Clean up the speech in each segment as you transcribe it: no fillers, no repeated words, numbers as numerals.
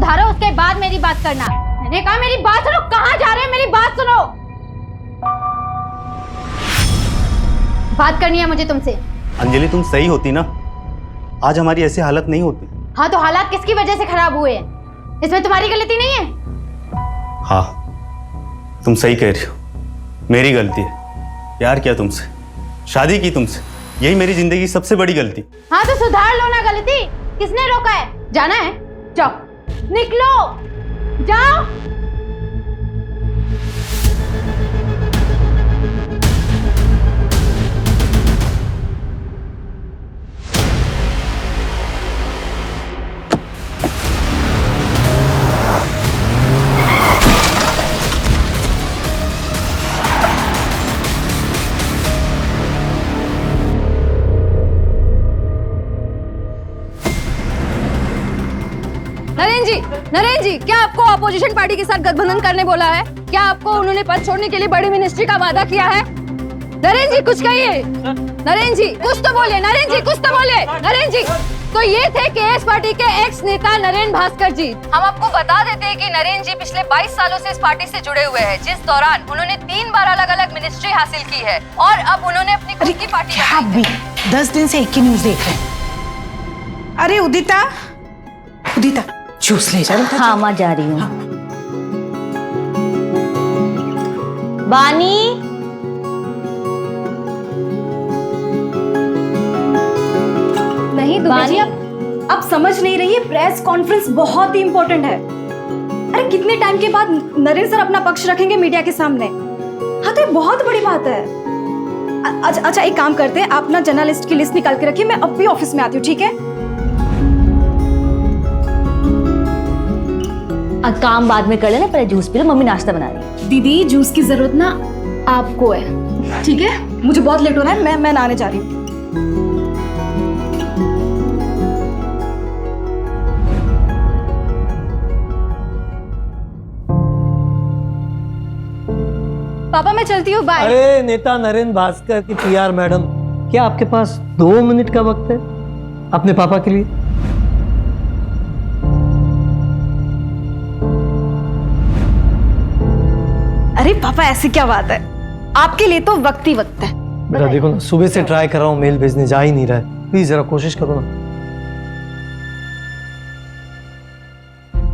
सुधारो, उसके बाद मेरी बात करना। मैंने कहा मेरी बात सुनो। कहाँ जा रहे हैं? मेरी बात सुनो। बात करनी है मुझे तुमसे। अंजलि तुम सही होती ना, आज हमारी ऐसी हालत नहीं होती। हाँ तो हालात किसकी वजह से खराब हुए हैं? इसमें तुम्हारी गलती नहीं है। हाँ तुम सही कह रही हो, मेरी गलती है। प्यार किया तुमसे, शादी की तुमसे, यही मेरी जिंदगी की सबसे बड़ी गलती। हाँ तो सुधार लो ना गलती। किसने रोका है? जाना है? जाओ, निकलो, जाओ। नरेंद्र जी, क्या आपको अपोजिशन पार्टी के साथ गठबंधन करने बोला है? क्या आपको उन्होंने पद छोड़ने के लिए बड़ी मिनिस्ट्री का वादा किया है? नरेंद्र जी कुछ कहिए। नरेंद्र जी कुछ तो बोले। नरेंद्र जी कुछ तो बोले। नरेंद्र जी तो ये थे केएस पार्टी के एक्स नेता नरेंद्र भास्कर जी। हम आपको बता देते हैं कि नरेंद्र जी पिछले 22 सालों से इस पार्टी से जुड़े हुए हैं, जिस दौरान उन्होंने 3 बार अलग अलग मिनिस्ट्री हासिल की है और अब उन्होंने अपनी खुद की पार्टी। आप भी 10 दिन से एक ही न्यूज देख रहे हैं। अरे उदिता, उदिता जूस ले जा। हाँ माँ जा रही हूँ। बानी, नहीं दुबे जी, आप समझ नहीं रही है। प्रेस कॉन्फ्रेंस बहुत ही इंपॉर्टेंट है। अरे कितने टाइम के बाद नरेंद्र सर अपना पक्ष रखेंगे मीडिया के सामने। हाँ तो ये बहुत बड़ी बात है। अच्छा एक काम करते हैं, आप ना जर्नलिस्ट की लिस्ट निकाल के रखिए, मैं अब भी ऑफिस में आती हूँ, ठीक है? काम बाद में कर लेना, पहले जूस पी लो, मम्मी नाश्ता बना रही है। दीदी जूस की जरूरत ना आपको है, ठीक है? मुझे बहुत लेट हो रहा है, मैं नहाने जा रही हूँ। पापा मैं चलती हूँ, बाय। अरे नेता नरेंद्र भास्कर की पीआर मैडम, क्या आपके पास 2 मिनट का वक्त है अपने पापा के लिए? अरे पापा ऐसी क्या बात है, आपके लिए तो वक्त ही वक्त है। बेटा देखो ना, सुबह से ट्राई कर रहा हूँ, मेल भेजने जा ही नहीं रहा है। प्लीज जरा कोशिश करो ना।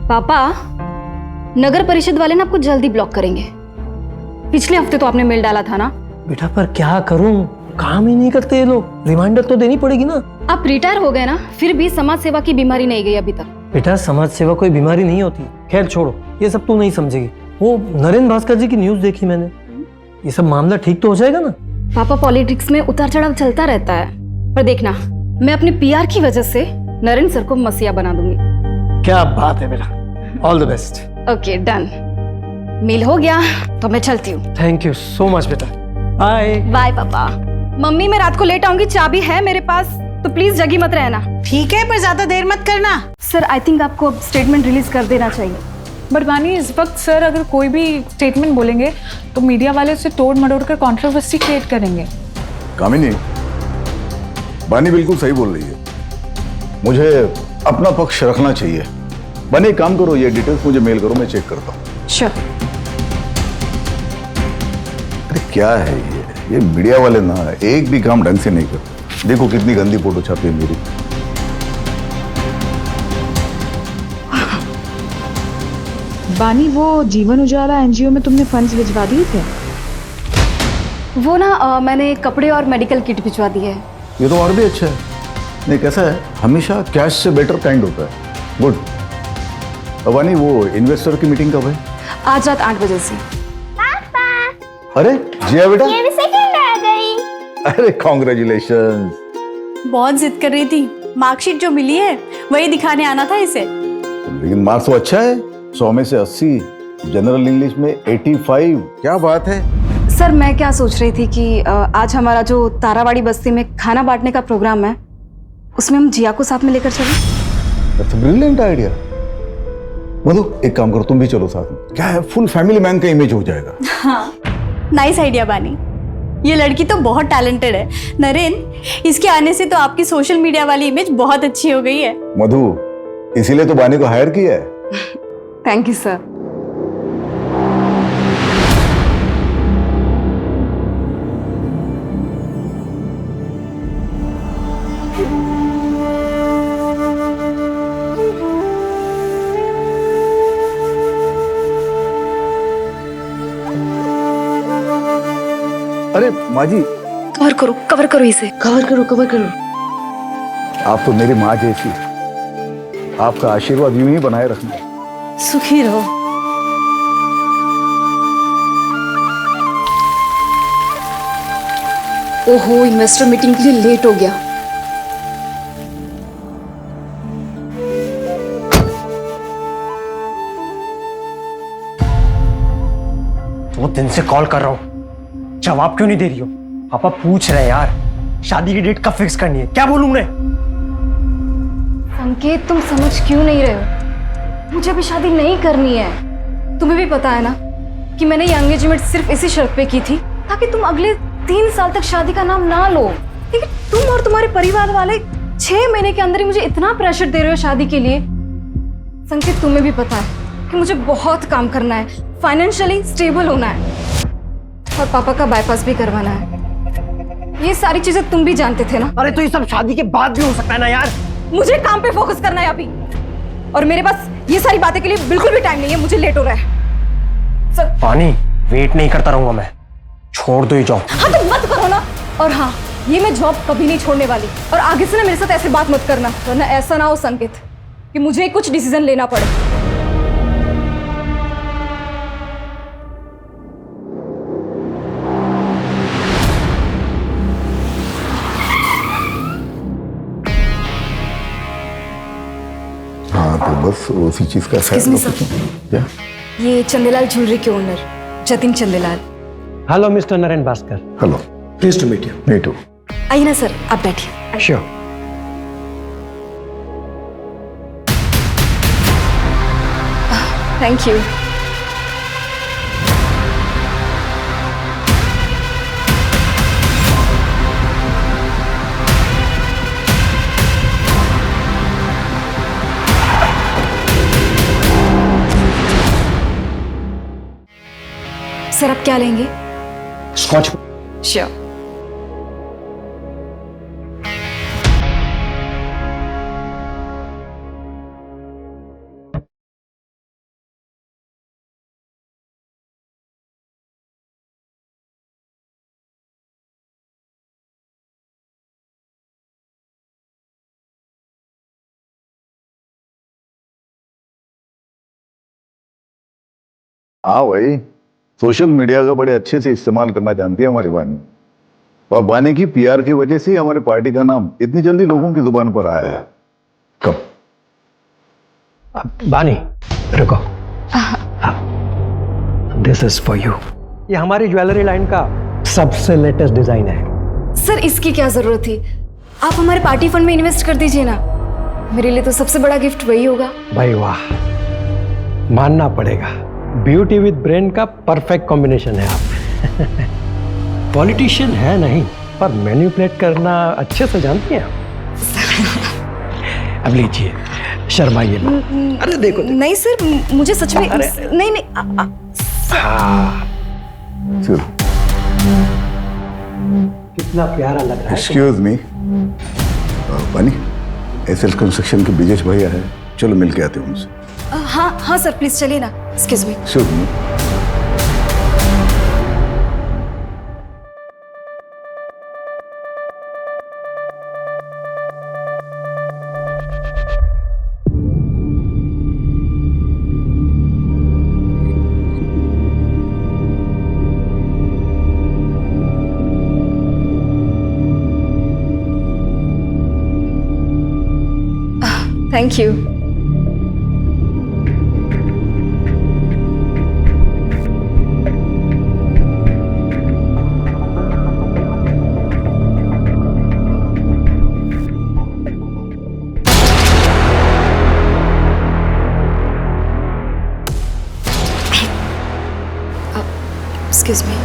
पापा नगर परिषद वाले ना आपको जल्दी ब्लॉक करेंगे। पिछले हफ्ते तो आपने मेल डाला था ना। बेटा पर क्या करूं, काम ही नहीं करते ये लोग। रिमाइंडर तो देनी पड़ेगी ना। आप रिटायर हो गए ना, फिर भी समाज सेवा की बीमारी नहीं गई अभी तक। बेटा समाज सेवा कोई बीमारी नहीं होती। खैर छोड़ो, ये सब तू नहीं समझेगी। वो नरेंद्र भास्कर जी की न्यूज देखी मैंने, ये सब मामला ठीक तो हो जाएगा ना? पापा पॉलिटिक्स में उतार चढ़ाव चलता रहता है, पर देखना मैं अपने पीआर की वजह से नरेंद्र सर को मसीहा बना दूंगी। क्या बात है बेटा, all the best. Okay done, mail हो गया तो मैं चलती हूँ। थैंक यू सो मच बेटा, बाय। बाय पापा। मम्मी मैं रात को लेट आऊंगी, चाबी है मेरे पास, तो प्लीज जगी मत रहना। ठीक है, पर ज्यादा देर मत करना। सर आई थिंक आपको अब स्टेटमेंट रिलीज कर देना चाहिए। बट बानी इस वक्त सर अगर कोई भी स्टेटमेंट बोलेंगे तो मीडिया वाले उसे तोड़ मरोड़ कर कंट्रोवर्सी क्रिएट करेंगे। कामिनी, बानी बिल्कुल सही बोल रही है, मुझे अपना पक्ष रखना चाहिए। बानी एक काम करो, ये डिटेल्स मुझे मेल करो, मैं चेक करता हूँ। श्योर। अरे क्या है ये मीडिया वाले ना एक भी काम ढंग से नहीं करते। देखो कितनी गंदी फोटो छापी है मेरी। बानी वो जीवन उजाला एनजीओ में तुमने फंड्स भिजवा दिए थे? वो ना मैंने कपड़े और मेडिकल किट भिजवा दी है। ये तो और भी अच्छा है। नहीं कैसा है, हमेशा कैश से बेटर काइंड होता है। गुड। बानी वो इन्वेस्टर की मीटिंग कब है? आज रात 8 बजे से। अरे जिया बेटा, ये भी सेकंड आ गई। अरे कॉन्ग्रेचुलेशन। बहुत जिद कर रही थी, मार्कशीट जो मिली है वही दिखाने आना था इसे। लेकिन मार्क्स तो अच्छा है, 100 में से 80, जनरल इंग्लिश में 85। क्या बात है। सर मैं क्या सोच रही थी कि आज हमारा जो तारावाड़ी बस्ती में खाना बांटने का प्रोग्राम है, उसमें हम जिया को साथ में लेकर चलें। That's a brilliant idea. Madhu एक काम करो, तुम भी चलो साथ में। क्या है, फुल फैमिली मैन का इमेज हो जाएगा। हाँ नाइस आइडिया बानी, ये लड़की तो बहुत टैलेंटेड है। नरेंद्र, इसके आने से तो आपकी सोशल मीडिया वाली इमेज बहुत अच्छी हो गई है। मधु इसीलिए तो बानी को हायर किया है। Thank you sir. अरे माँ जी, कवर करो इसे। कवर करो। आप तो मेरी माँ जैसी, आपका आशीर्वाद यूं ही बनाए रखना। सुखी रहो। ओहो, इन्वेस्टर मीटिंग के लिए लेट हो गया। वो दिन से कॉल कर रहा हूँ, जवाब क्यों नहीं दे रही हो? पापा पूछ रहे हैं यार, शादी की डेट कब फिक्स करनी है? क्या बोलूं मैं? संकेत, तुम समझ क्यों नहीं रहे हो? मुझे अभी शादी नहीं करनी है। तुम्हें भी पता है ना कि मैंने ये एंगेजमेंट सिर्फ इसी शर्त पे की थी ताकि तुम अगले 3 साल तक शादी का नाम ना लो। लेकिन तुम और तुम्हारे परिवार वाले 6 महीने के अंदर ही मुझे इतना प्रेशर दे रहे हो शादी के लिए। संकेत, तुम्हें भी पता है कि मुझे बहुत काम करना है, फाइनेंशियली स्टेबल होना है और पापा का बाईपास भी करवाना है। ये सारी चीजें तुम भी जानते थे ना। अरे तो ये सब शादी के बाद भी हो सकता है ना यार। मुझे काम पे फोकस करना है अभी, और मेरे पास ये सारी बातें के लिए बिल्कुल भी टाइम नहीं है। मुझे लेट हो रहा है सर। पानी, वेट नहीं करता रहूंगा मैं, छोड़ दो ये जॉब। हाँ तो मत करो ना। और हाँ, ये मैं जॉब कभी नहीं छोड़ने वाली, और आगे से ना मेरे साथ ऐसे बात मत करना, वरना ऐसा ना हो संकेत कि मुझे कुछ डिसीजन लेना पड़े। हाँ तो बस उसी चीज का Excuse me, sir. क्या? ये चंदेलाल ज्वेलरी के owner Jatin Chandelal. Hello mister Naren Bhaskar. Hello, pleased to meet you. Me too. आइए ना सर, आप बैठिए। श्योर। Thank you. सर, आप क्या लेंगे? स्कॉच। श्योर। हाँ भाई, सोशल मीडिया का बड़े अच्छे से इस्तेमाल करना जानती है हमारी वानी, और वानी की पीआर की वजह से ही हमारी पार्टी का नाम इतनी जल्दी लोगों की जुबान पर आया है। कब? बानी, रुको। This is for you. ये हमारी ज्वेलरी लाइन का सबसे लेटेस्ट डिजाइन है। सर, इसकी क्या जरूरत थी? आप हमारे पार्टी फंड में इन्वेस्ट कर दीजिए ना। मेरे लिए तो सबसे बड़ा गिफ्ट वही होगा। भाई वाह, मानना पड़ेगा, ब्यूटी विद ब्रेन का परफेक्ट कॉम्बिनेशन है आप। पॉलिटिशियन है नहीं, पर मैनिपुलेट करना अच्छे से जानती हैं आप। अब लीजिए, शर्माइए मत। अरे देखो, देखो। नहीं सर, मुझे सच में नहीं नहीं चलो, कितना प्यारा लग रहा है। एक्सक्यूज मी, वानी, एसएल कंस्ट्रक्शन के ब्रिजेश भैया है, चलो मिल के आते हैं उनसे। हाँ हाँ सर, प्लीज चलिए ना। Excuse me. Shubh. Thank you. Excuse me.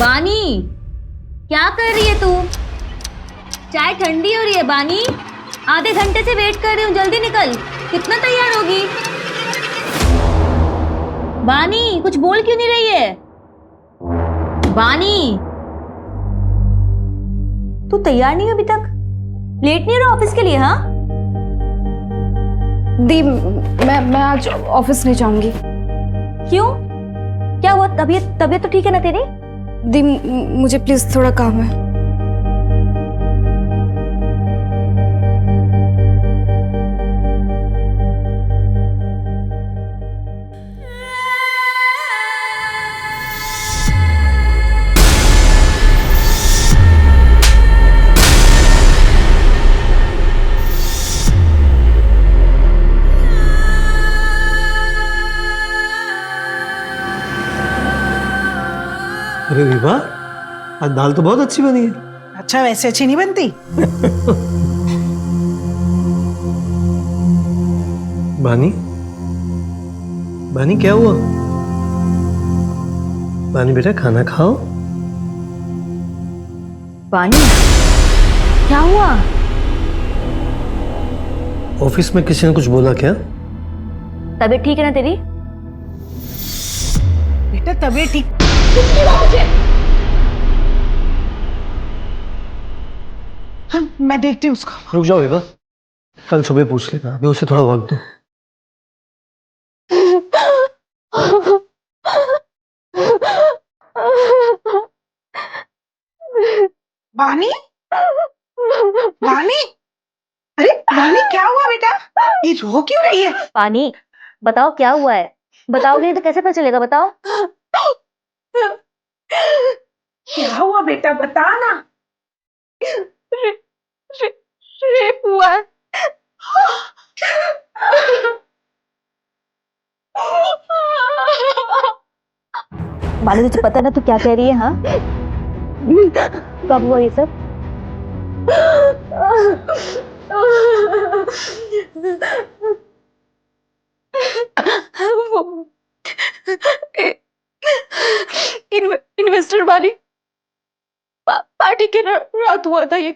बानी, क्या कर रही है तू? चाय ठंडी हो रही है बानी। आधे घंटे से वेट कर रही हूँ, जल्दी निकल। कितना तैयार होगी? बानी, कुछ बोल क्यों नहीं रही है? बानी, तू तैयार नहीं है अभी तक? लेट नहीं हो रहा ऑफिस के लिए? हाँ दी, मैं आज ऑफिस नहीं जाऊंगी। क्यों? क्या हुआ? तबीयत तो ठीक है ना तेरी? दी, मुझे प्लीज थोड़ा काम है। अरे विभा, आज दाल तो बहुत अच्छी बनी है। अच्छा, वैसे अच्छी नहीं बनती? बानी, बानी क्या हुआ? बानी बेटा, खाना खाओ। बानी, क्या हुआ? ऑफिस में किसी ने कुछ बोला क्या? तबीयत ठीक है ना तेरी? बेटा तबीयत ठीक? हाँ, मैं देखती हूँ उसको। रुक जाओ विभा, कल सुबह पूछ लेना, अभी उसे थोड़ा वक्त दो। बानी, बानी, अरे बानी क्या हुआ बेटा? ये रो क्यों रही है? पानी, बताओ क्या हुआ है? बताओगे नहीं तो कैसे पता चलेगा? बताओ। क्या हुआ बेटा, बता ना। रेप हुआ है। बालू, तुझे पता ना तू क्या कह रही है? हाँ, कब हुआ ये सब? इन्वेस्टर वाली पार्टी के रात हुआ था ये।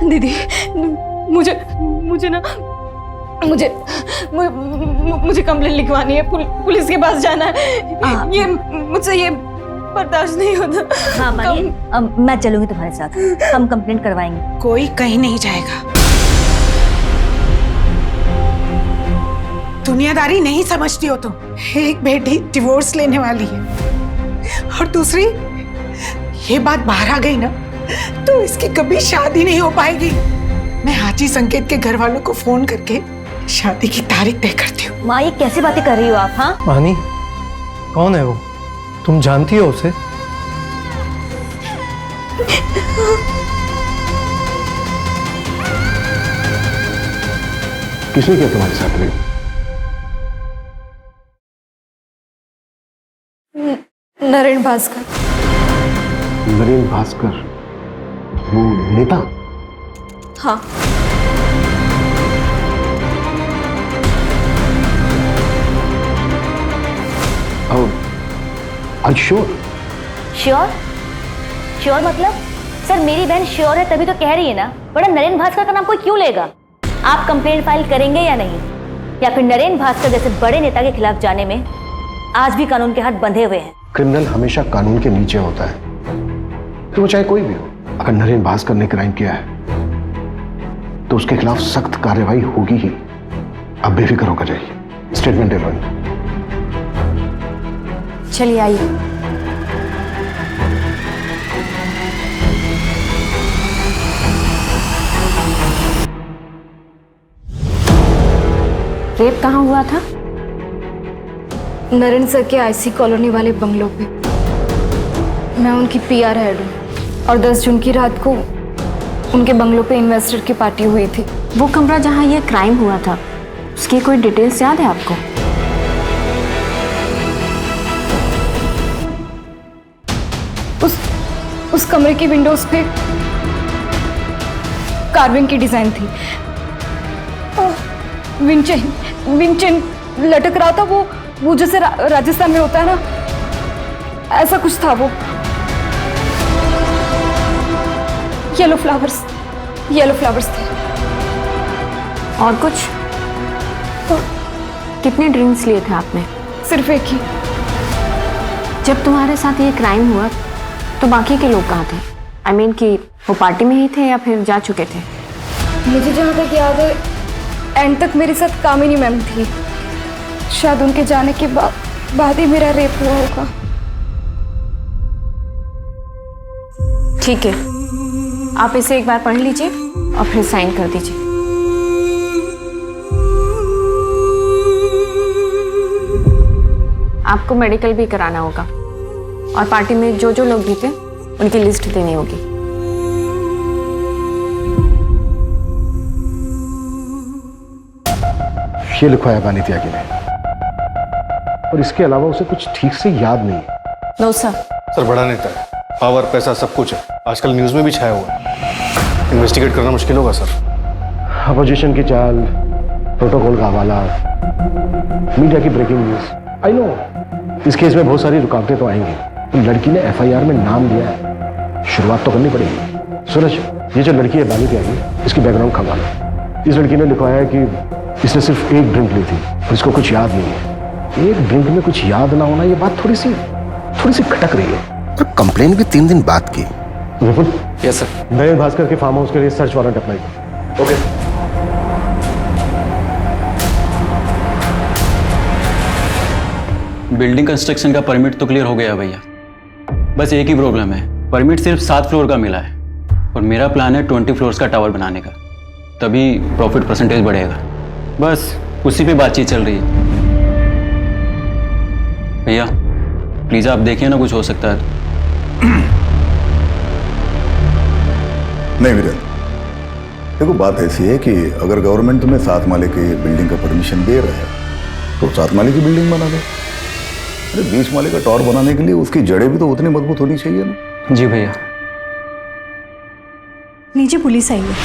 दीदी, मुझे कंप्लेंट लिखवानी है, पुलिस के पास जाना है। ये मुझसे ये बर्दाश्त नहीं होता। हाँ मानी, मैं चलूंगी तुम्हारे साथ, हम कंप्लेंट करवाएंगे। कोई कहीं नहीं जाएगा। दुनियादारी नहीं समझती हो तुम। एक बेटी डिवोर्स लेने वाली है और दूसरी, ये बात बाहर आ गई ना तो इसकी कभी शादी नहीं हो पाएगी। मैं हाजी संकेत के घर वालों को फोन करके शादी की तारीख तय करती हूँ। माँ, ये कैसी बातें कर रही हो आप? हाँ मानी, कौन है वो? तुम जानती हो उसे? किसने किया तुम्हारे साथ रेप? नरेन भास्कर। नरेन भास्कर, वो नेता? हाँ। श्योर? श्योर? श्योर मतलब? सर, मेरी बहन श्योर है तभी तो कह रही है ना, वरना नरेन भास्कर का नाम कोई क्यों लेगा? आप कंप्लेंट फाइल करेंगे या नहीं? या फिर नरेन भास्कर जैसे बड़े नेता के खिलाफ जाने में आज भी कानून के हाथ बंधे हुए हैं। क्रिमिनल हमेशा कानून के नीचे होता है, तो वो चाहे कोई भी हो। अगर नरेन भास्कर ने क्राइम किया है तो उसके खिलाफ सख्त कार्रवाई होगी ही। अब बेफिक्र होकर जाइए, स्टेटमेंट दे लो। चलिए आइए। रेप कहाँ हुआ था? नरेन सर के आईसी कॉलोनी वाले बंगलों पे। मैं उनकी पीआर हेड हूँ और 10 जून की रात को उनके बंगलों पे इन्वेस्टर की पार्टी हुई थी। वो कमरा जहाँ ये क्राइम हुआ था, उसकी कोई डिटेल्स याद है आपको? उस कमरे की विंडोज पे कार्विंग की डिजाइन थी। विंचेन लटक रहा था, वो जैसे राजस्थान में होता है ना, ऐसा कुछ था वो। येलो फ्लावर्स थे। और कुछ? कितने ड्रिंक्स लिए थे आपने? सिर्फ एक ही। जब तुम्हारे साथ ये क्राइम हुआ तो बाकी के लोग कहाँ थे? I mean कि वो पार्टी में ही थे या फिर जा चुके थे? मुझे जहाँ तक याद है एंड तक मेरे साथ कामिनी मैम थी। शायद उनके जाने के बाद ही मेरा रेप हुआ होगा। ठीक है, आप इसे एक बार पढ़ लीजिए और फिर साइन कर दीजिए। आपको मेडिकल भी कराना होगा और पार्टी में जो लोग भी थे उनकी लिस्ट देनी होगी। ये लिखवाया बानी त्यागी ने, और इसके अलावा उसे कुछ ठीक से याद नहीं है। No sir. सर बड़ा नेता है, पावर पैसा सब कुछ है, आजकल न्यूज में भी छाया हुआ है। इन्वेस्टिगेट करना मुश्किल होगा सर। अपोजिशन की चाल, प्रोटोकॉल का हवाला, मीडिया की ब्रेकिंग न्यूज। आई नो इस केस में बहुत सारी रुकावटें तो आएंगी, तो लड़की ने एफआईआर में नाम लिया है, शुरुआत तो करनी पड़ेगी। सूरज, ये जो लड़की है बानी त्यागी, इसकी बैकग्राउंड खंगालो। इस लड़की ने लिखवाया है कि इसने सिर्फ एक ड्रिंक ली थी और इसको कुछ याद नहीं है। एक ड्रिंक में कुछ याद ना होना, ये बात थोड़ी सी खटक रही है। पर कंप्लेन भी 3 दिन बाद की। विपुल, यस सर। नरेन भास्कर के फार्म हाउस के लिए सर्च वारंट अप्लाई करो। ओके। बिल्डिंग कंस्ट्रक्शन का परमिट तो क्लियर हो गया भैया, बस एक ही प्रॉब्लम है, परमिट सिर्फ 7 फ्लोर का मिला है और मेरा प्लान है 20 फ्लोर्स का टावर बनाने का, तभी प्रॉफिट परसेंटेज बढ़ेगा। बस उसी पे बातचीत चल रही है। भैया प्लीज आप देखिए ना, कुछ हो सकता है। नहीं वीरेंद्र, देखो बात ऐसी है कि अगर गवर्नमेंट तुम्हें 7 माले की बिल्डिंग का परमिशन दे रहा है तो 7 माले की बिल्डिंग बना दो। अरे 20 माले का टावर बनाने के लिए उसकी जड़ें भी तो उतनी मजबूत होनी चाहिए ना। जी भैया। नीचे पुलिस आई है।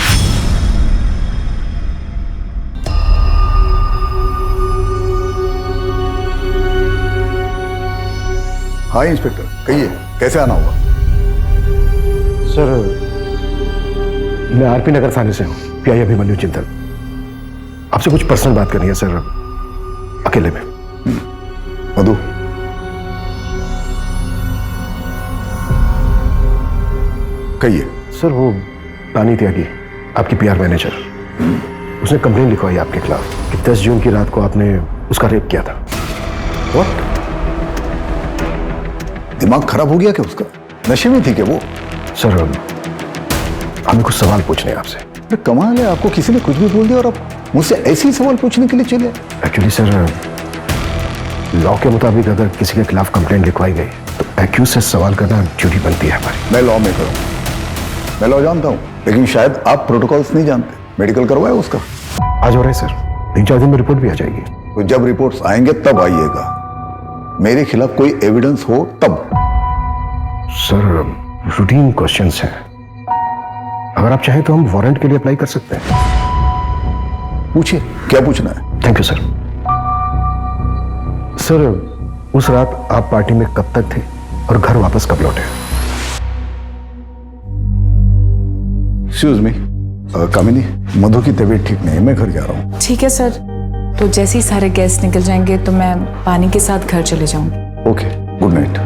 हाँ इंस्पेक्टर, कहिए कैसे आना होगा? सर मैं आरपी नगर थाने से हूँ, पीआई अभिमन्यु चिंतल। आपसे कुछ पर्सनल बात करनी है सर, अकेले में। मधु, कहिए। सर वो बानी त्यागी, आपकी पीआर मैनेजर, उसने कंप्लेन लिखवाई आपके खिलाफ कि 10 जून की रात को आपने उसका रेप किया था। व्हाट? दिमाग खराब हो गया क्या उसका? नशे में थी क्या वो? सर हमें कुछ सवाल पूछने हैं आपसे। अरे कमाल है, आपको किसी ने कुछ भी बोल दिया और आप मुझसे ऐसे ही सवाल पूछने के लिए चले? एक्चुअली सर लॉ के मुताबिक अगर किसी के खिलाफ कंप्लेंट लिखवाई गई तो एक्यूज से सवाल करना ड्यूटी बनती है हमारी। मैं लॉ में करूँ, मैं लॉ जानता हूँ, लेकिन शायद आप प्रोटोकॉल्स नहीं जानते। मेडिकल करवाया उसका? आज हो रहा है सर, 3-4 दिन में रिपोर्ट भी आ जाएगी। तो जब रिपोर्ट्स आएंगे तब आइएगा, मेरे खिलाफ कोई एविडेंस हो तब। सर रूटीन क्वेश्चंस हैं, अगर आप चाहें तो हम वारंट के लिए अप्लाई कर सकते हैं। पूछिए, क्या पूछना है? Thank you sir. सर उस रात आप पार्टी में कब तक थे और घर वापस कब लौटे? एक्सक्यूज मी, कामिनी, मधु की तबीयत ठीक नहीं है, मैं घर जा रहा हूँ। ठीक है सर, तो जैसे ही सारे गेस्ट निकल जाएंगे तो मैं बानी के साथ घर चले जाऊंगी। ओके, गुड नाइट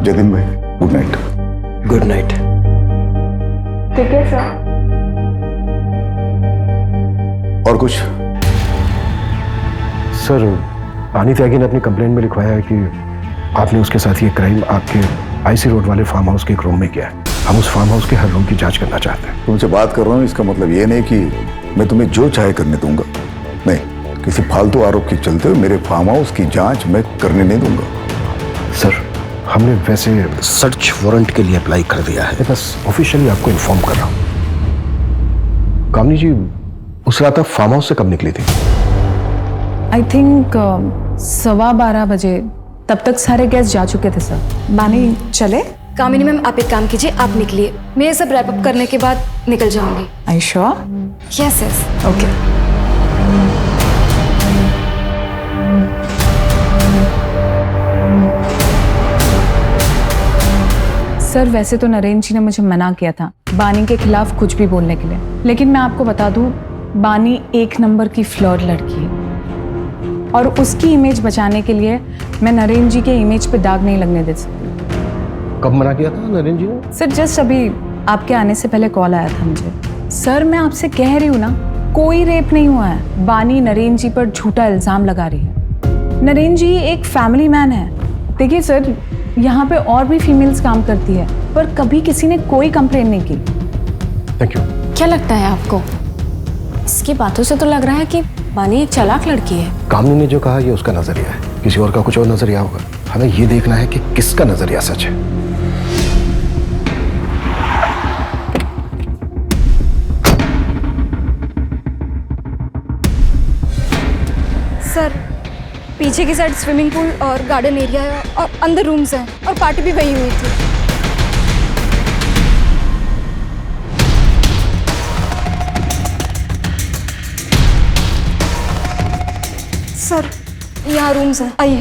जतिन भाई, गुड नाइट। Good night. ठीक है सर। और कुछ? सर, बानी त्यागी ने अपनी कंप्लेंट में लिखवाया है कि आपने उसके साथ ये क्राइम आपके आईसी रोड वाले फार्म हाउस के एक रूम में किया है। हम उस फार्म हाउस के हर रूम की जांच करना चाहते हैं। तुमसे बात कर रहा हूँ, इसका मतलब ये नहीं कि मैं तुम्हें जो चाहे करने दूंगा। नहीं, किसी फालतू आरोप के चलते हुए मेरे फार्म हाउस की जांच मैं करने नहीं दूंगा। सर, हमने वैसे सर्च वारंट के लिए अप्लाई कर दिया है। बस ऑफिशियली आपको इन्फॉर्म कर रहा हूँ। कामनी जी, उस रात आप फार्म हाउस से कब निकली थी? आई थिंक 12:15 बजे। तब तक सारे गेस्ट जा चुके थे सर। बानी चले? कामिनी मैम, आप एक काम कीजिए, आप निकलिए, मैं ये सब रैप अप करने के बाद निकल जाऊंगी। I sure? Yes yes. Okay. Sir, वैसे तो नरेंद्र जी ने मुझे मना किया था बानी के खिलाफ कुछ भी बोलने के लिए, लेकिन मैं आपको बता दूं, बानी एक नंबर की फ्लर्ट लड़की है और उसकी इमेज बचाने के लिए मैं नरेंद्र जी के इमेज पे दाग नहीं लगने दे सकती। कब मना किया था नरेंद्र जी ने? सर, जस्ट अभी आपके आने से पहले कॉल आया था मुझे। सर, मैं आपसे कह रही हूँ ना, कोई रेप नहीं हुआ है। बानी नरेंद्र जी पर झूठा इल्जाम लगा रही है। नरेंद्र जी एक फैमिली मैन है। देखिए सर, यहाँ पे और भी फीमेल्स काम करती है, पर कभी किसी ने कोई कंप्लेन नहीं की। Thank you. क्या लगता है आपको? इसकी बातों से तो लग रहा है कि बानी एक चालाक लड़की है। कामनी ने जो कहा ये उसका नजरिया है, किसी और का कुछ और नजरिया होगा। हमें ये देखना है कि किसका नजरिया सच है। सर, पीछे की साइड स्विमिंग पूल और गार्डन एरिया है और अंदर रूम्स हैं और पार्टी भी वही हुई थी। सर, यहाँ रूम्स हैं, आइए।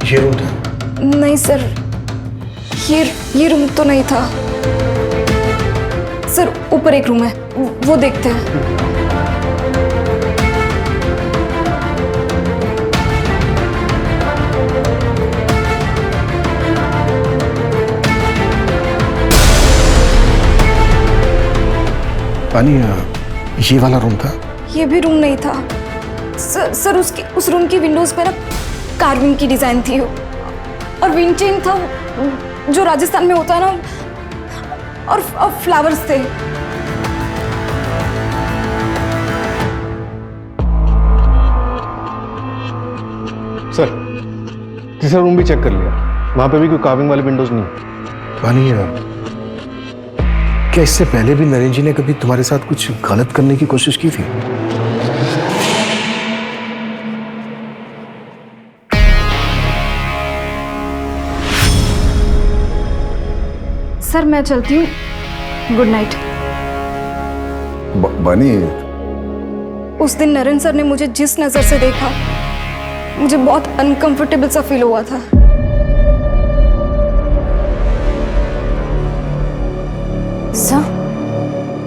ये रूम था? नहीं सर, ये रूम तो नहीं था सर। ऊपर एक रूम है, वो देखते हैं। पानी, ये वाला रूम था? ये भी रूम नहीं था सर। उस रूम की विंडोज पे ना कार्विंग की डिजाइन थी और विंड चेन था जो राजस्थान में होता है ना, और फ्लावर्स थे। सर, तीसरा रूम भी चेक कर लिया, वहां पे भी कोई कार्विंग वाले विंडोज नहीं। पानी, क्या इससे पहले भी नरेंद्र जी ने कभी तुम्हारे साथ कुछ गलत करने की कोशिश की थी? सर, मैं चलती हूँ, गुड नाइट। बानी, उस दिन नरेंद्र सर ने मुझे जिस नजर से देखा, मुझे बहुत अनकंफर्टेबल सा फील हुआ था। सर,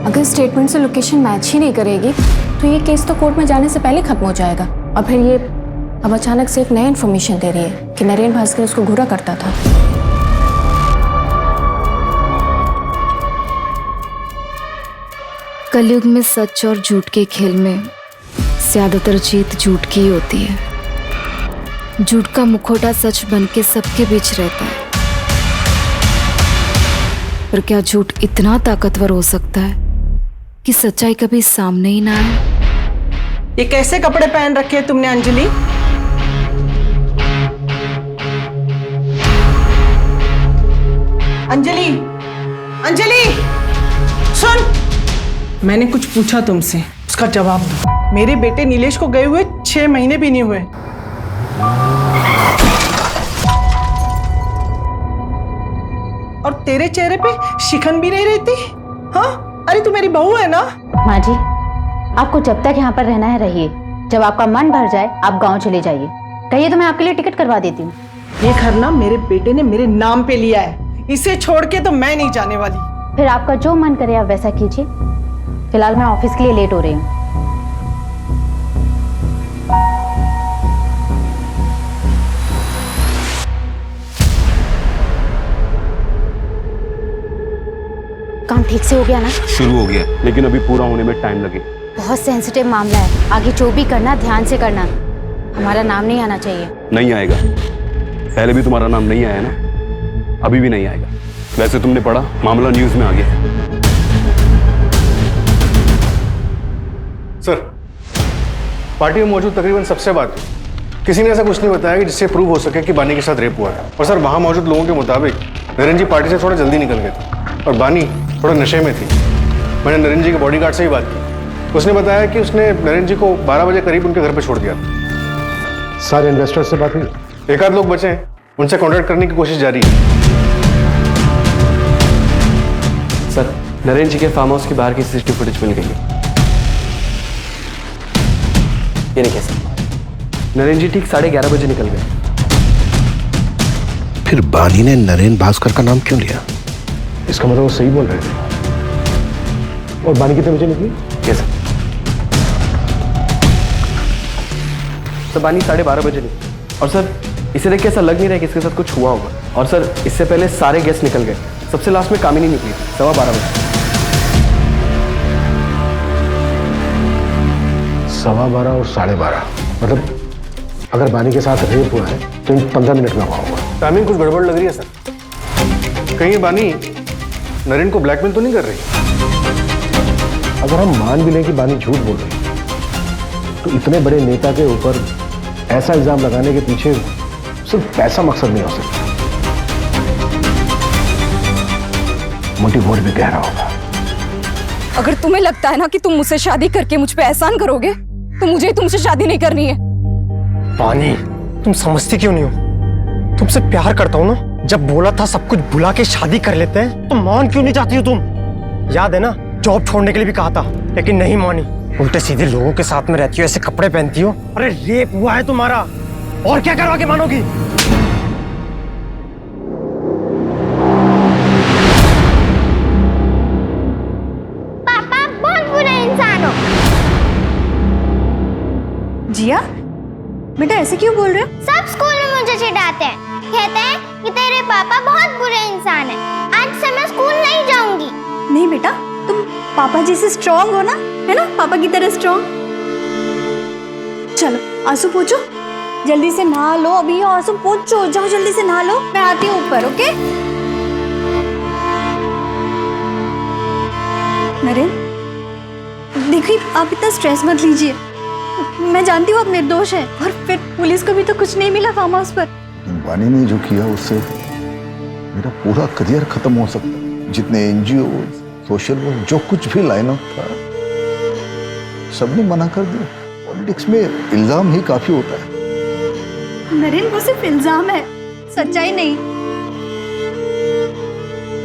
अगर स्टेटमेंट से लोकेशन मैच ही नहीं करेगी तो ये केस तो कोर्ट में जाने से पहले खत्म हो जाएगा। और फिर ये अब अचानक से एक नई इन्फॉर्मेशन दे रही है कि नरेंद्र भास्कर उसको घूरा करता था। कलयुग में सच और झूठ के खेल में ज्यादातर जीत झूठ की ही होती है। झूठ का मुखौटा सच बन के सबके बीच रहता है, पर क्या झूठ इतना ताकतवर हो सकता है कि सच्चाई कभी सामने ही ना आए? ये कैसे कपड़े पहन रखे हैं तुमने अंजलि? अंजलि, अंजलि, सुन, मैंने कुछ पूछा तुमसे, उसका जवाब दो। मेरे बेटे नीलेश को गए हुए 6 महीने भी नहीं हुए। और तेरे चेहरे पे शिकन भी नहीं रहती? हाँ, अरे तू मेरी बहू है ना? माँ जी, आपको जब तक यहाँ पर रहना है रहिए, जब आपका मन भर जाए आप गांव चले जाइए। कहिए तो मैं आपके लिए टिकट करवा देती हूँ। ये घर ना मेरे बेटे ने मेरे नाम पे लिया है, इसे छोड़ के तो मैं नहीं जाने वाली। फिर आपका जो मन करे आप वैसा कीजिए। फिलहाल मैं ऑफिस के लिए लेट हो रही हूँ। काम ठीक से हो गया ना? शुरू हो गया, लेकिन अभी पूरा होने में टाइम लगेगा। बहुत सेंसिटिव मामला है, आगे जो भी करना ध्यान से करना। हमारा नाम नहीं आना चाहिए। नहीं आएगा, पहले भी तुम्हारा नाम नहीं आया ना, अभी भी नहीं आएगा। वैसे तुमने पढ़ा, मामला न्यूज में आ गया। सर, पार्टी में मौजूद तकरीबन सबसे बात हुई। किसी ने ऐसा कुछ नहीं बताया कि जिससे प्रूव हो सके कि बानी के साथ रेप हुआ है। और सर, वहां मौजूद लोगों के मुताबिक नरेंद्र जी पार्टी से थोड़ा जल्दी निकल गए थे और बानी थोड़ा नशे में थी। मैंने नरेंद्र जी के बॉडीगार्ड से ही बात की, उसने बताया कि उसने नरेंद्र जी को 12 बजे करीब उनके घर पर छोड़ दिया था। सारे इन्वेस्टर्स से बात हुई? एक आध लोग बचे हैं, उनसे कॉन्टैक्ट करने की कोशिश जारी है। सर, नरेंद्र जी के फार्म हाउस के बाहर की सीसीटीवी फुटेज मिल गई है। ये नहीं कह सकता। नरेंद्र जी ठीक 11:30 बजे निकल गए। फिर बानी ने नरेंद्र भास्कर का नाम क्यों लिया? इसका मतलब वो सही बोल रहे थे। और बानी कितने बजे निकली? कैसे? सर, बानी 12:30 बजे निकली। और सर, इसे देख के ऐसा लग नहीं रहा है कि इसके साथ कुछ हुआ होगा। और सर, इससे पहले सारे गेस्ट निकल गए, सबसे लास्ट में कामिनी निकली थी 12:15 बजे। 12:15 और 12:30, मतलब अगर बानी के साथ रेप हुआ है तो इन 15 मिनट में हुआ होगा। टाइमिंग कुछ गड़बड़ लग रही है सर। कहीं ये बानी नरेंद्र को ब्लैकमेल तो नहीं कर रही? अगर हम मान भी लें कि बानी झूठ बोल रही है, तो इतने बड़े नेता के ऊपर ऐसा इल्जाम लगाने के पीछे सिर्फ पैसा मकसद नहीं हो सकता, मोटिव और भी गहरा होगा। अगर तुम्हें लगता है ना कि तुम मुझसे शादी करके मुझ पे एहसान करोगे, तो मुझे तुमसे शादी नहीं करनी है। पानी, तुम समझती क्यों नहीं हो? तुमसे प्यार करता हूँ ना। जब बोला था सब कुछ भुला के शादी कर लेते हैं, तो मान क्यों नहीं जाती हो तुम? याद है ना, जॉब छोड़ने के लिए भी कहा था, लेकिन नहीं मानी। उल्टे सीधे लोगों के साथ में रहती हो, ऐसे कपड़े पहनती हो। अरे रेप हुआ है तुम्हारा, और क्या करवा के मानोगी? पापा बहुत बुरा इंसान हो। जिया, बेटा ऐसे क्यों बोल रहे हो? सब स्कूल में मुझे चिढ़ाते हैं, कहते हैं कि तेरे पापा बहुत बुरे इंसान हैं। आज से मैं स्कूल नहीं जाऊंगी। नहीं बेटा, तुम पापा जी से स्ट्रांग हो ना, है ना, पापा की तरह स्ट्रांग। चलो आंसू पोंछो, जल्दी से नहा लो। अभी आंसू पोंछो, जाओ जल्दी से नहा लो, मैं आती हूँ ऊपर। ओके नरेंद्र, देखिए आप इतना स्ट्रेस मत लीजिए। मैं जानती हूँ आप निर्दोष हैं, और फिर पुलिस को भी तो कुछ नहीं मिला फार्म हाउस पर। बानी ने जो किया उससे मेरा पूरा करियर खत्म हो सकता है। जितने एनजीओ, सोशल वर्क, जो कुछ भी लाइन अप था, सबने मना कर दिया। पॉलिटिक्स में इल्जाम ही काफी होता है। नरेंद्र, वो सिर्फ इल्जाम है, सच्चाई नहीं।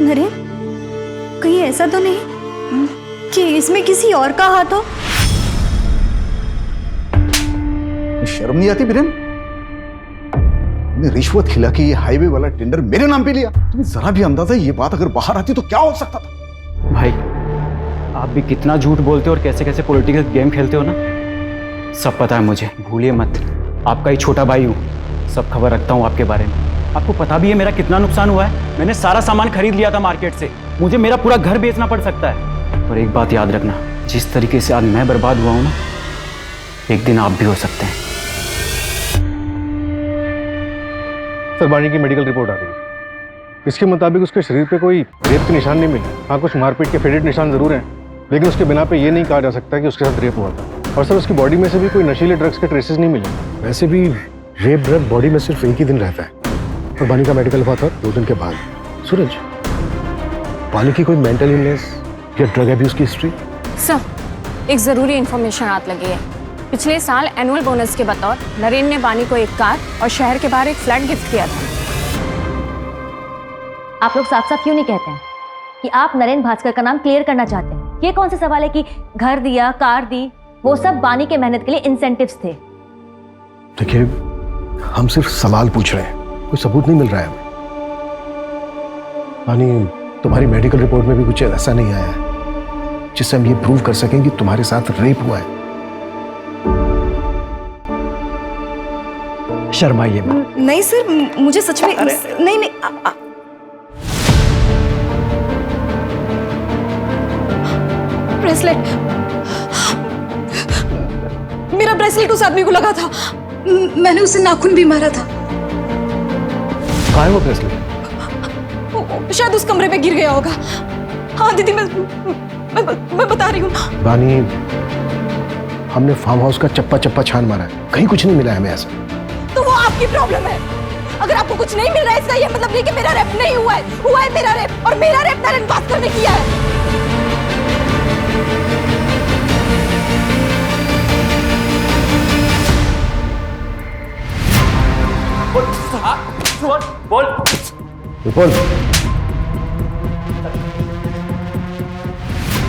नरेंद्र, कहीं ऐसा तो नहीं कि इसमें किसी और का हाथ हो? शर्म नहीं आती बिरेन? रिश्वत खिला के ये हाईवे वाला टेंडर मेरे नाम पे लिया। तुम्हें जरा भी अंदाजा ये बात अगर बाहर आती तो क्या हो सकता था? भाई, आप भी कितना झूठ बोलते हो और कैसे कैसे पॉलिटिकल गेम खेलते हो ना, सब पता है मुझे। भूलिए मत, आपका ही छोटा भाई हूँ, सब खबर रखता हूँ आपके बारे में। आपको पता भी है मेरा कितना नुकसान हुआ है। मैंने सारा सामान खरीद लिया था मार्केट से, मुझे मेरा पूरा घर बेचना पड़ सकता है। और एक बात याद रखना, जिस तरीके से आज मैं बर्बाद हुआ हूँ ना, एक दिन आप भी हो सकते हैं। सर, बानी की मेडिकल रिपोर्ट आ गई है। इसके मुताबिक उसके शरीर पे कोई रेप के निशान नहीं मिले। हाँ, कुछ मारपीट के फेडेड निशान जरूर हैं, लेकिन उसके बिना पे ये नहीं कहा जा सकता कि उसके साथ रेप हुआ था। और सर, उसकी बॉडी में से भी कोई नशीले ड्रग्स के ट्रेसेस नहीं मिले। वैसे भी रेप ड्रग बॉडी में सिर्फ एक ही दिन रहता है, और बानी का मेडिकल हुआ था 2 दिन के बाद। सूरज, बानी की कोई मेंटल इलनेस या ड्रग अब्यूज की हिस्ट्री? सर, एक ज़रूरी इन्फॉर्मेशन हाथ लगी है। पिछले साल एनुअल बोनस के बतौर नरेंद्र ने बानी को एक कार और शहर के बाहर एक फ्लैट गिफ्ट किया था। आप लोग साफ साफ क्यों नहीं कहते हैं कि आप नरेंद्र भास्कर का नाम क्लियर करना चाहते हैं? ये कौन सा सवाल है कि घर दिया, कार दी, वो सब बानी के मेहनत के लिए इंसेंटिव्स थे। देखिए, हम सिर्फ सवाल पूछ रहे हैं, कोई सबूत नहीं मिल रहा है हमें। बानी, तुम्हारी मेडिकल रिपोर्ट में भी कुछ ऐसा नहीं आया है जिससे हम ये प्रूव कर सकें कि तुम्हारे साथ रेप हुआ है। शर्माइए मत। नहीं सर, मुझे सच में नहीं नहीं ब्रेसलेट, मेरा ब्रेसलेट उस आदमी को लगा था। मैंने उसे नाखून भी मारा था। कहाँ है वो ब्रेसलेट? शायद उस कमरे में गिर गया होगा। हाँ दीदी, मैं बता रही हूँ। बानी, हमने फार्म हाउस का चप्पा चप्पा छान मारा है, कहीं कुछ नहीं मिला है हमें ऐसा। तो वो आपकी प्रॉब्लम है। अगर आपको कुछ नहीं मिल रहा है इसका ये मतलब नहीं कि मेरा रेप नहीं हुआ है। हुआ है मेरा रेप, और मेरा रेप नरेन भास्कर ने किया है। बोल।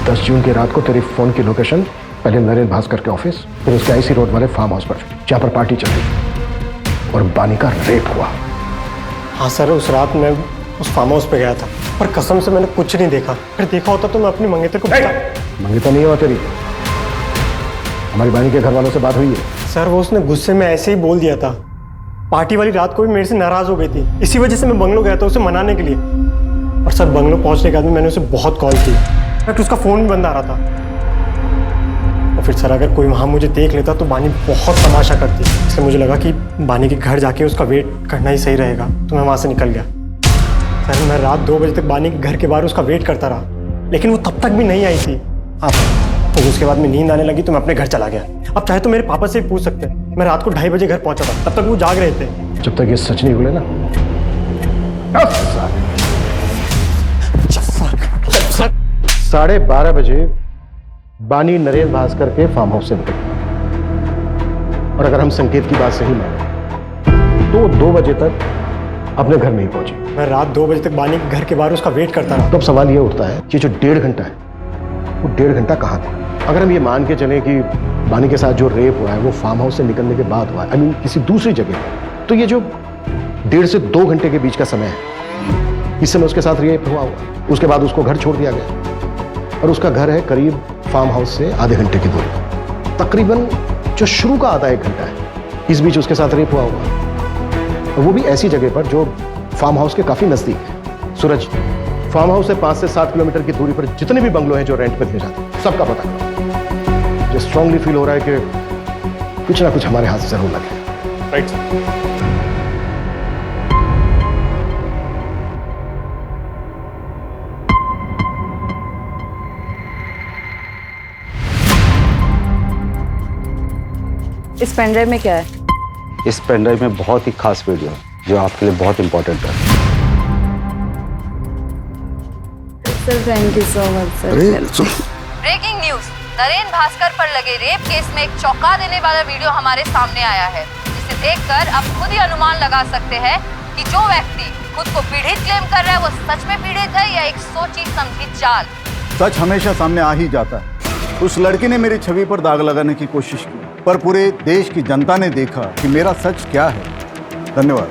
10 जून की रात को तेरी फोन की लोकेशन पहले नरेन भास्कर के ऑफिस, फिर उसके आईसी रोड वाले फार्म हाउस पर, जहां पर पार्टी चल रही और बानी का रेप हुआ। हाँ सर, उस रात मैं उस फार्म हाउस पे गया था, पर कसम से मैंने कुछ नहीं देखा। फिर देखा होता तो मैं अपनी मंगेतर को मंगेतर नहीं हुआ तेरी, हमारी बानी के घर वालों से बात हुई है। सर, वो उसने गुस्से में ऐसे ही बोल दिया था। पार्टी वाली रात को भी मेरे से नाराज हो गई थी, इसी वजह से मैं बंगलो गया था उसे मनाने के लिए। और सर, बंगलो पहुंचने के बाद मैंने उसे बहुत कॉल की, बट उसका फोन भी बंद आ रहा था। और फिर सर, अगर कोई वहाँ मुझे देख लेता तो बानी बहुत तमाशा करती, इसलिए मुझे लगा कि बानी के घर जाके उसका वेट करना ही सही रहेगा, तो मैं वहाँ से निकल गया। सर, मैं रात 2 बजे तक बानी के घर के बाहर उसका वेट करता रहा, लेकिन वो तब तक भी नहीं आई थी। तो उसके बाद में नींद आने लगी तो मैं अपने घर चला गया। अब चाहे तो मेरे पापा से पूछ सकते हैं, मैं रात को 2:30 बजे घर पहुंचा था, तब तक वो जाग रहे थे। जब तक ये सच नहीं बोले ना। 12:30 बजे बानी नरेन भास्कर के फार्म हाउस से निकली, और अगर हम संकेत की बात सही माने तो 2 बजे तक अपने घर नहीं पहुंची। मैं रात 2 बजे तक बानी के घर के बाहर उसका वेट करता रहा। तो अब सवाल ये उठता है कि जो 1.5 घंटा है, वो 1.5 घंटा कहाँ थे? अगर हम ये मान के चलें कि बानी के साथ जो रेप हुआ है वो फार्म हाउस से निकलने के बाद हुआ है, आई मीन किसी दूसरी जगह, तो ये जो 1.5 से 2 घंटे के बीच का समय है, इस समय उसके साथ रेप हुआ हुआ, उसके बाद उसको घर छोड़ दिया गया, और उसका घर है करीब फार्म हाउस से आधे घंटे की दूरी। तकरीबन जो शुरू का आधा 1 घंटा है, इस बीच उसके साथ रेप हुआ हुआ, और वो भी ऐसी जगह पर जो फार्म हाउस के काफी नजदीक है। सूरज, फार्म हाउस से 5 से 7 किलोमीटर की दूरी पर जितने भी बंगलो हैं जो रेंट पर दिए जाते हैं, सबका पता करो। मुझे स्ट्रांगली फील हो रहा है कि कुछ ना कुछ हमारे हाथ से जरूर लगे। Right sir. इस पेनड्राइव में क्या है? इस पेनड्राइव में बहुत ही खास वीडियो जो आपके लिए बहुत इंपॉर्टेंट है। Sir, thank you so much sir. Breaking news, Naren Bhaskar पर लगे रेप केस में एक चौंका देने वाला वीडियो हमारे सामने आया है, जिसे देखकर आप खुद ही अनुमान लगा सकते हैं कि जो व्यक्ति खुद को पीड़ित क्लेम कर रहा है वो सच में पीड़ित है या एक सोची समझी चाल। सच हमेशा सामने आ ही जाता है। उस लड़की ने मेरी छवि पर दाग लगाने की कोशिश की, पर पूरे देश की जनता ने देखा कि मेरा सच क्या है। धन्यवाद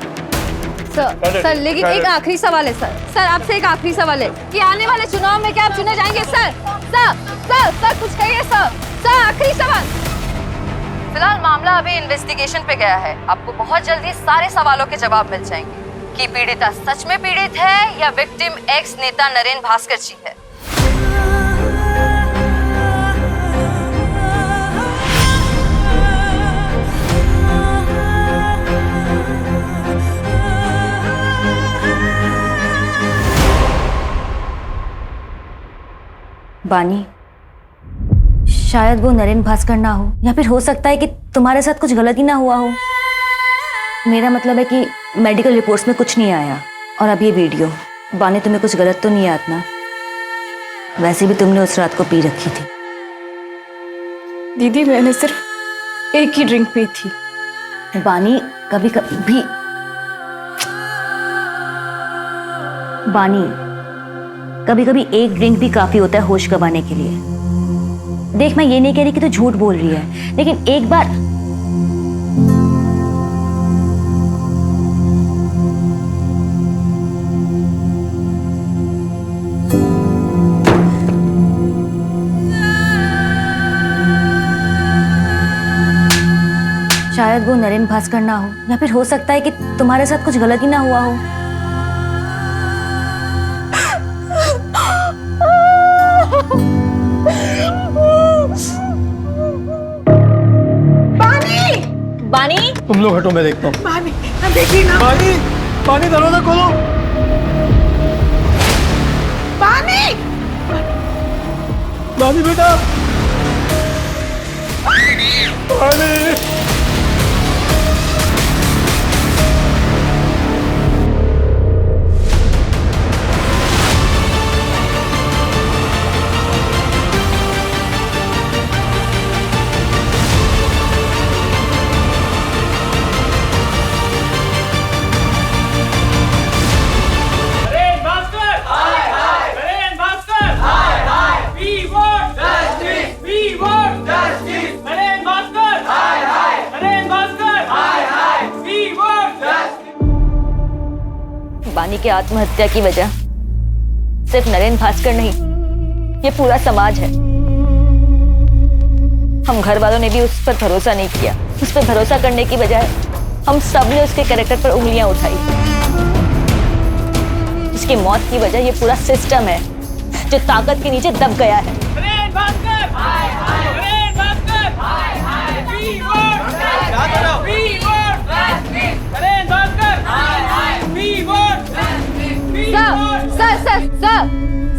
सर, लेकिन एक आखिरी सवाल है सर, आपसे एक आखिरी सवाल है कि आने वाले चुनाव में क्या आप चुने जाएंगे? सर कुछ कहिए सर, आखिरी सवाल। फिलहाल मामला अभी इन्वेस्टिगेशन पे गया है, आपको बहुत जल्दी सारे सवालों के जवाब मिल जाएंगे कि पीड़िता सच में पीड़ित है या विक्टिम एक्स नेता नरेन भास्कर जी है। बानी, शायद वो नरेन भास्कर ना हो, या फिर हो सकता है कि तुम्हारे साथ कुछ गलती ना हुआ हो। मेरा मतलब है कि मेडिकल रिपोर्ट्स में कुछ नहीं आया। और अब ये वीडियो, बानी तुम्हें कुछ गलत तो नहीं याद ना? वैसे भी तुमने उस रात को पी रखी थी। दीदी, मैंने सिर्फ एक ही ड्रिंक पी थी। बानी, कभी कभी कभी कभी एक ड्रिंक भी काफी होता है होश गंवाने के लिए। देख मैं ये नहीं कह रही कि तू झूठ बोल रही है, लेकिन एक बार शायद वो नरेंद्र भास्कर ना हो, या फिर हो सकता है कि तुम्हारे साथ कुछ गलती ना हुआ हो। बानी, बानी, तुम लोग हटो, मैं देखता हूँ। बानी, ना देखिए ना। बानी, बानी दरवाजा खोलो। बानी, बानी बेटा, बानी। बानी के आत्महत्या की वजह सिर्फ नरेंद्र भास्कर नहीं, ये पूरा समाज है। हम घर वालों ने भी उस पर भरोसा नहीं किया। उस पर भरोसा करने की बजाय हम सब ने उसके कैरेक्टर पर उंगलियां उठाई। उसकी मौत की वजह ये पूरा सिस्टम है जो ताकत के नीचे दब गया है।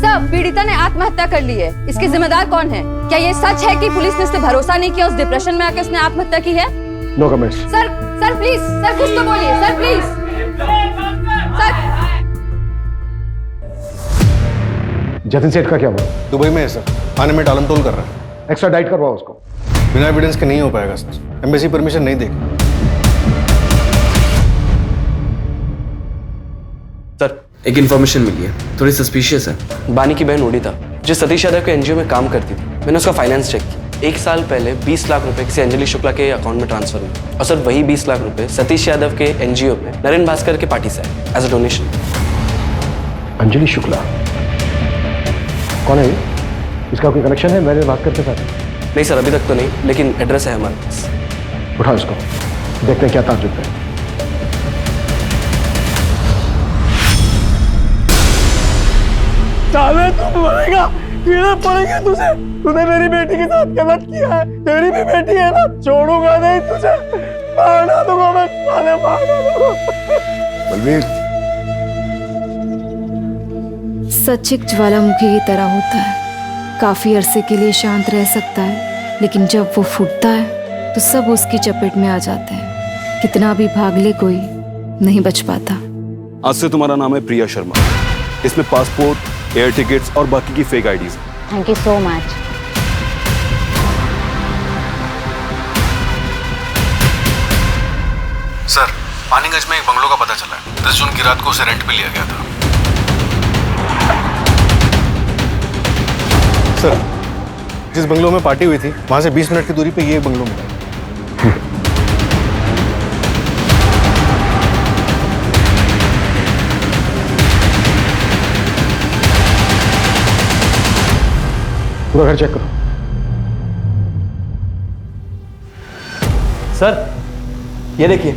सर, पीड़िता ने आत्महत्या कर ली है। इसके जिम्मेदार कौन है? क्या ये सच है कि पुलिस ने उस पर भरोसा नहीं किया, उस डिप्रेशन में आके उसने आत्महत्या की है? No comments. Sir please, sir कुछ तो बोलिए, सर प्लीज। सर, जतिन सेठ का क्या हुआ? दुबई में है सर, आने में टालमटोल कर रहा है। एक्स्ट्रा डाइट करवाओ उसको। बिना एविडेंस के नहीं हो पाएगा सर, एम्बेसी परमिशन नहीं देगी। सर, एक इन्फॉर्मेशन मिली है, थोड़ी सस्पिशियस है। बानी की बहन ओडिता जो सतीश यादव के एनजीओ में काम करती थी, मैंने उसका फाइनेंस चेक किया। 1 साल पहले 20 लाख रुपए किसी अंजलि शुक्ला के अकाउंट में ट्रांसफर हुए, और सर वही 20 लाख रुपए सतीश यादव के एनजीओ में नरेंद्र भास्कर के पार्टी से आए as a donation. Anjali Shukla कौन है? इसका कोई कनेक्शन है नरेंद्र भास्कर के साथ? नहीं सर, अभी तक तो नहीं, लेकिन एड्रेस है हमारे पास। उठाओ इसको, देखते हैं क्या ताजुब है। साले तू मरेगा, कीड़े पड़ेंगे तुझे। तूने मेरी बेटी के साथ गलत किया है, तेरी भी बेटी है ना, छोड़ूंगा नहीं तुझे, मारना दूंगा मैं, साले मारना दूंगा। बलवीर, सच एक ज्वालामुखी की तरह होता है, काफी अरसे के लिए शांत रह सकता है, लेकिन जब वो फूटता है तो सब उसकी चपेट में आ जाते हैं। कितना भी भाग ले कोई नहीं बच पाता। आज से तुम्हारा नाम है प्रिया शर्मा। इसमें पासपोर्ट, एयर टिकट्स और बाकी की fake IDs. Thank you so much. Sir, Paniganj में एक बंगलो का पता चला है। 10 जून की रात को उसे रेंट पे लिया गया था। सर, जिस बंगलो में पार्टी हुई थी, वहां से 20 मिनट की दूरी पे ये बंगलो मिला। पूरा घर चेक करो। सर, ये देखिए।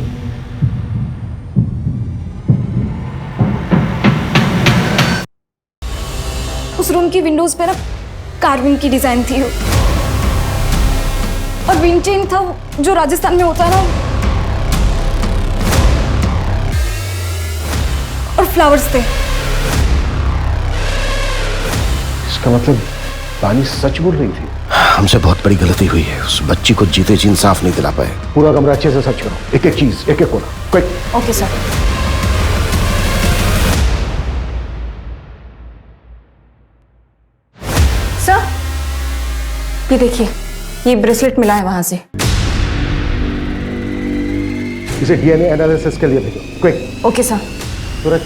उस रूम की विंडोज पे ना कार्विंग की डिजाइन थी, और विंड चेन था जो राजस्थान में होता है ना, और फ्लावर्स थे। इसका मतलब बानी सच बोल रही थी। हमसे बहुत बड़ी गलती हुई है, उस बच्ची को जीते जी इंसाफ नहीं दिला पाए। पूरा कमरा अच्छे से सर्च करो, एक एक चीज, एक एक कोना, क्विक। Okay sir. सर, ये देखिए, ये ब्रेसलेट मिला है वहां से। इसे डीएनए एनालिसिस के लिए भेजो, क्विक। Okay sir. सूरज,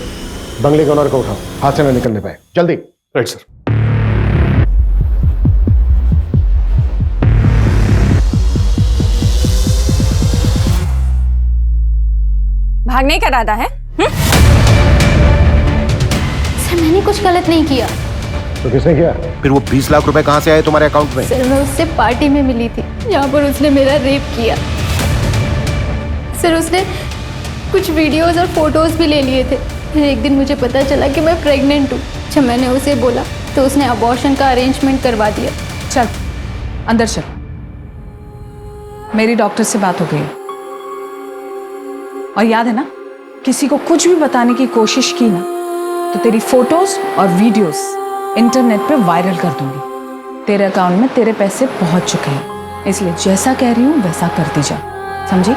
बंगले के ऑनर को उठाओ, हाथ से न निकलने पाए, जल्दी। Right sir. भागने का इरादा है? सर मैंने कुछ गलत नहीं किया। तो किसने किया? फिर वो 20 लाख रुपए कहाँ से आए तुम्हारे अकाउंट में? सर मैं उससे पार्टी में मिली थी जहाँ पर उसने मेरा रेप किया। सर उसने कुछ वीडियोस और फोटोज भी ले लिए थे। फिर एक दिन मुझे पता चला कि मैं प्रेग्नेंट हूँ। जब मैंने उसे बोला तो उसने अबॉर्शन का अरेंजमेंट करवा दिया। चल अंदर चल, मेरी डॉक्टर से बात हो गई और याद है ना, किसी को कुछ भी बताने की कोशिश की ना तो तेरी फोटोज और वीडियोस इंटरनेट पे वायरल कर दूंगी। तेरे अकाउंट में तेरे पैसे पहुंच चुके हैं, इसलिए जैसा कह रही हूं वैसा करती जा, समझी?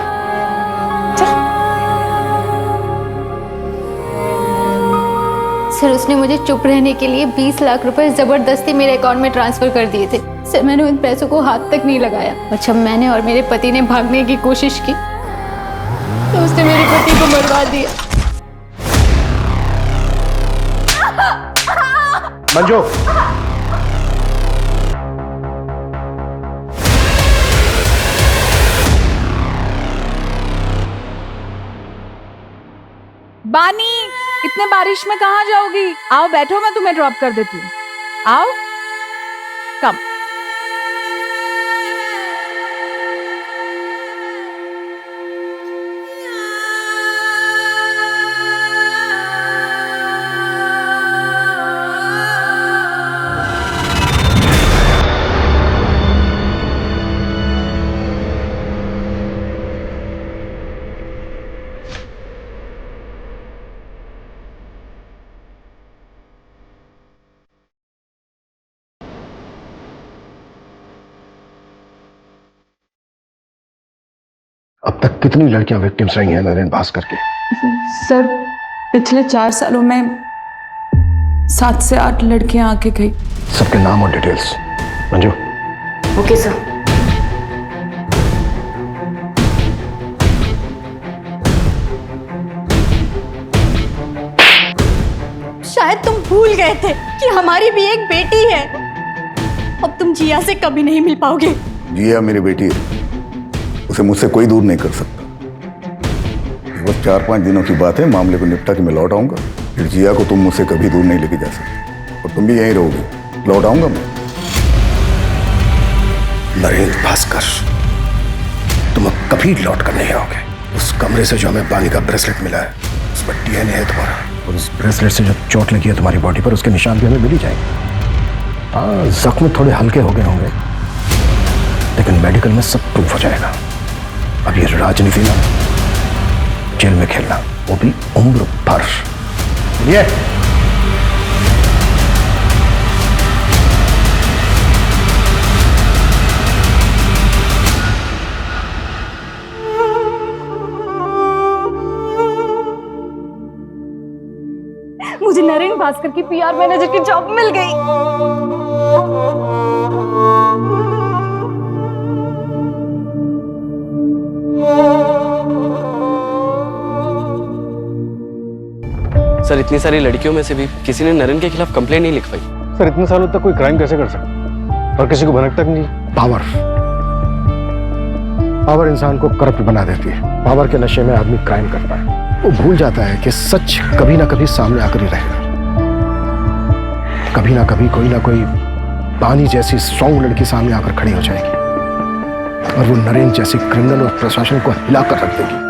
सर उसने मुझे चुप रहने के लिए 20 लाख रुपए जबरदस्ती मेरे अकाउंट में ट्रांसफर कर दिए थे। सर मैंने उन पैसों को हाथ तक नहीं लगाया और जब मैंने और मेरे पति ने भागने की कोशिश की तो उसने मेरे पति को मरवा दिया। मंजू, बानी, इतने बारिश में कहाँ जाओगी? आओ बैठो, मैं तुम्हें ड्रॉप कर देती हूँ। आओ, कम। अब तक कितनी लड़कियां विक्टिम्स रही हैं नरेन भास्कर के? सर पिछले 4 सालों में 7 से 8 लड़कियां आके गई। सबके नाम और डिटेल्स। मंजू। Okay sir. शायद तुम भूल गए थे कि हमारी भी एक बेटी है। अब तुम जिया से कभी नहीं मिल पाओगे। जिया मेरी बेटी है, उसे मुझसे कोई दूर नहीं कर सकता। बस 4-5 दिनों की बात है, मामले को निपटा के मैं लौट आऊंगा। फिर जिया को तुम मुझसे कभी दूर नहीं लेके जा सकते और तुम भी यहीं रहोगे। लौट आऊंगा मैं। नरेन भास्कर, तुम अब कभी लौट कर नहीं आओगे। उस कमरे से जो हमें बानी का ब्रेसलेट मिला है उस पर डीएनए है तुम्हारा, और उस ब्रेसलेट से जो चोट लगी है तुम्हारी बॉडी पर उसके निशान भी हमें मिल ही जाएंगे। हाँ, जख्म थोड़े हल्के हो गए होंगे लेकिन मेडिकल में सब प्रूफ हो जाएगा। अब ये राजनीति ना जेल में खेलना, वो भी उम्र भर। ये मुझे नरेन भास्कर की पीआर मैनेजर की जॉब मिल गई। सर इतनी सारी लड़कियों में से भी किसी ने नरेन के खिलाफ कंप्लेंट नहीं लिखवाई। सर इतने सालों तक कोई क्राइम कैसे कर सकता और किसी को भनक तक नहीं? पावर इंसान को करप्ट बना देती है। पावर के नशे में आदमी क्राइम करता है, वो भूल जाता है कि सच कभी ना कभी सामने आकर ही रहेगा। कभी ना कभी कोई ना कोई बानी जैसी स्ट्रॉन्ग लड़की सामने आकर खड़ी हो जाएगी और वो नरेन जैसी क्रिमिनल और प्रशासन को हिलाकर रख देगी।